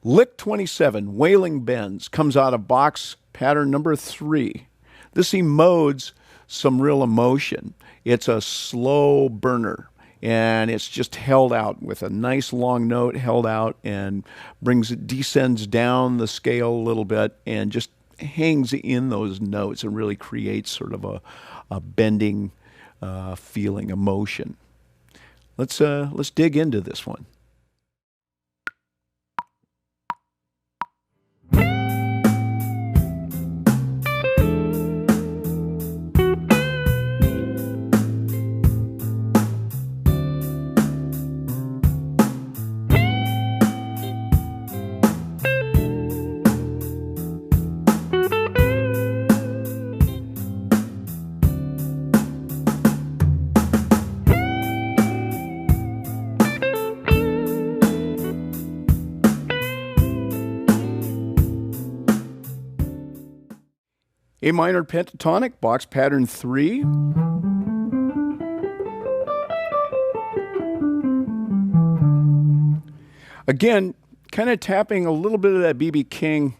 Lick 27, Wailing Bends, comes out of box pattern number 3. This emotes some real emotion. It's a slow burner, and it's just held out with a nice long note held out and descends down the scale a little bit and just hangs in those notes and really creates sort of a bending feeling, emotion. Let's dig into this one. A minor pentatonic, box pattern 3. Again, kind of tapping a little bit of that B.B. King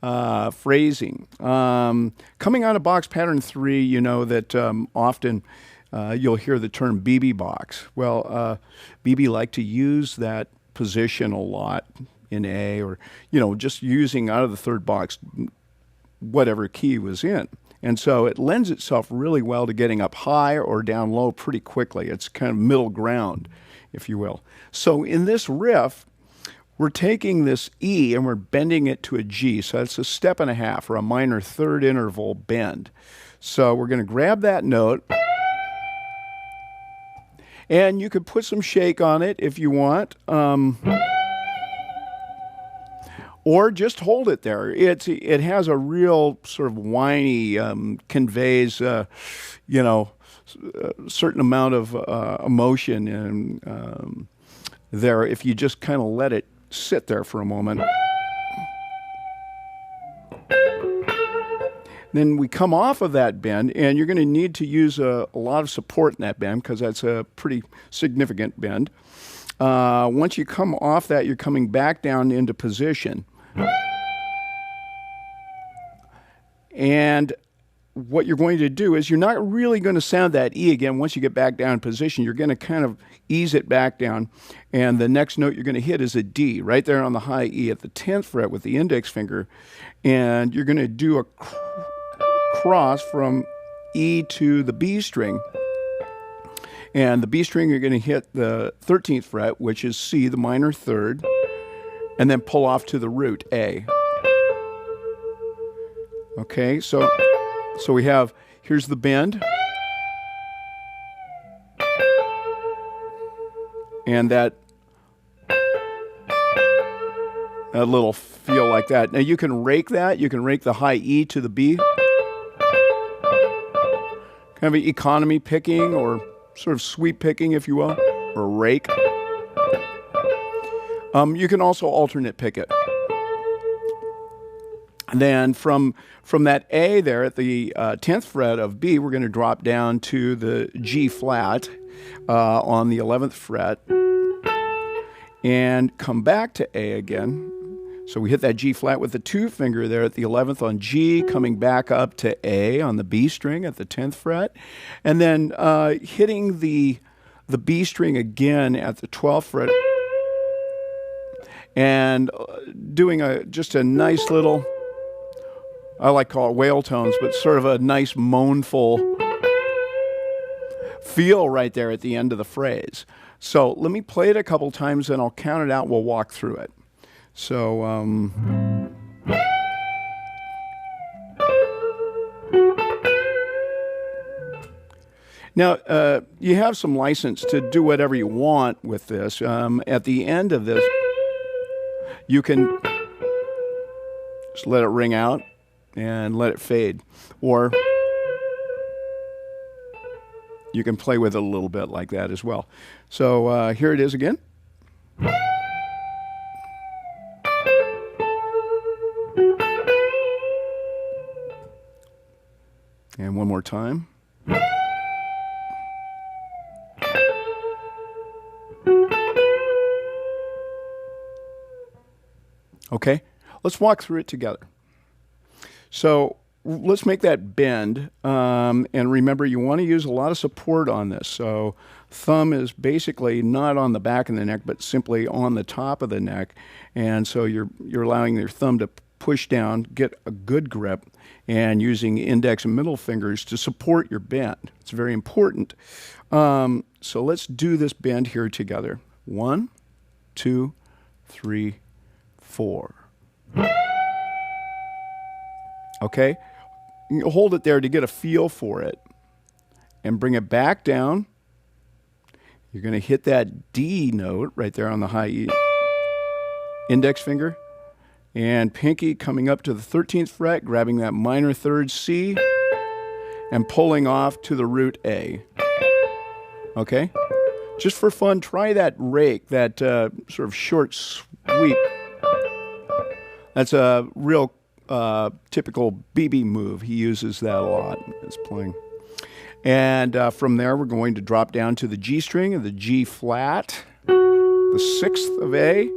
phrasing. Coming out of box pattern 3, you know that often you'll hear the term B.B. box. Well, B.B. liked to use that position a lot in A, or, you know, just using out of the third box whatever key was in. And so it lends itself really well to getting up high or down low pretty quickly. It's kind of middle ground, if you will. So in this riff, we're taking this E and we're bending it to a G. So that's a step and a half, or a minor third interval bend. So we're going to grab that note, and you could put some shake on it if you want. Or just hold it there. It has a real sort of whiny, conveys, you know, a certain amount of emotion and there if you just kind of let it sit there for a moment. Then we come off of that bend, and you're going to need to use a lot of support in that bend because that's a pretty significant bend. Once you come off that, you're coming back down into position. And what you're going to do is you're not really going to sound that E again once you get back down in position. You're going to kind of ease it back down, and the next note you're going to hit is a D right there on the high E at the 10th fret with the index finger, and you're going to do a cross from E to the B string. And the B string, you're going to hit the 13th fret, which is C, the minor third, and then pull off to the root, A. Okay, so we have, here's the bend. And that little feel like that. Now you can rake that. You can rake the high E to the B. Kind of an economy picking, or sort of sweep picking, if you will, or rake. You can also alternate pick it. And then from that A there at the 10th fret of B, we're going to drop down to the G flat on the 11th fret and come back to A again. So we hit that G flat with the 2 finger there at the 11th on G, coming back up to A on the B string at the 10th fret, and then hitting the B string again at the 12th fret and doing just a nice little, I like to call it whale tones, but sort of a nice mournful feel right there at the end of the phrase. So let me play it a couple times and I'll count it out. We'll walk through it. So, now, you have some license to do whatever you want with this. At the end of this, you can just let it ring out and let it fade. Or you can play with it a little bit like that as well. So here it is again. And one more time. Okay? Let's walk through it together. So let's make that bend. And remember, you want to use a lot of support on this. So thumb is basically not on the back of the neck, but simply on the top of the neck. And so you're allowing your thumb to push down, get a good grip, and using index and middle fingers to support your bend. It's very important. So let's do this bend here together. 1, 2, 3, 4. Okay? You hold it there to get a feel for it. And bring it back down. You're going to hit that D note right there on the high E. Index finger. And pinky coming up to the 13th fret, grabbing that minor third C, and pulling off to the root A. Okay? Just for fun, try that rake, that sort of short sweep. That's a real typical BB move. He uses that a lot in his playing. And from there, we're going to drop down to the G string and the G flat, the 6th of A,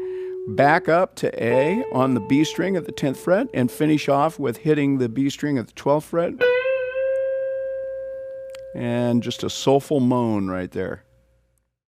back up to A on the B string at the 10th fret, and finish off with hitting the B string at the 12th fret. And just a soulful moan right there.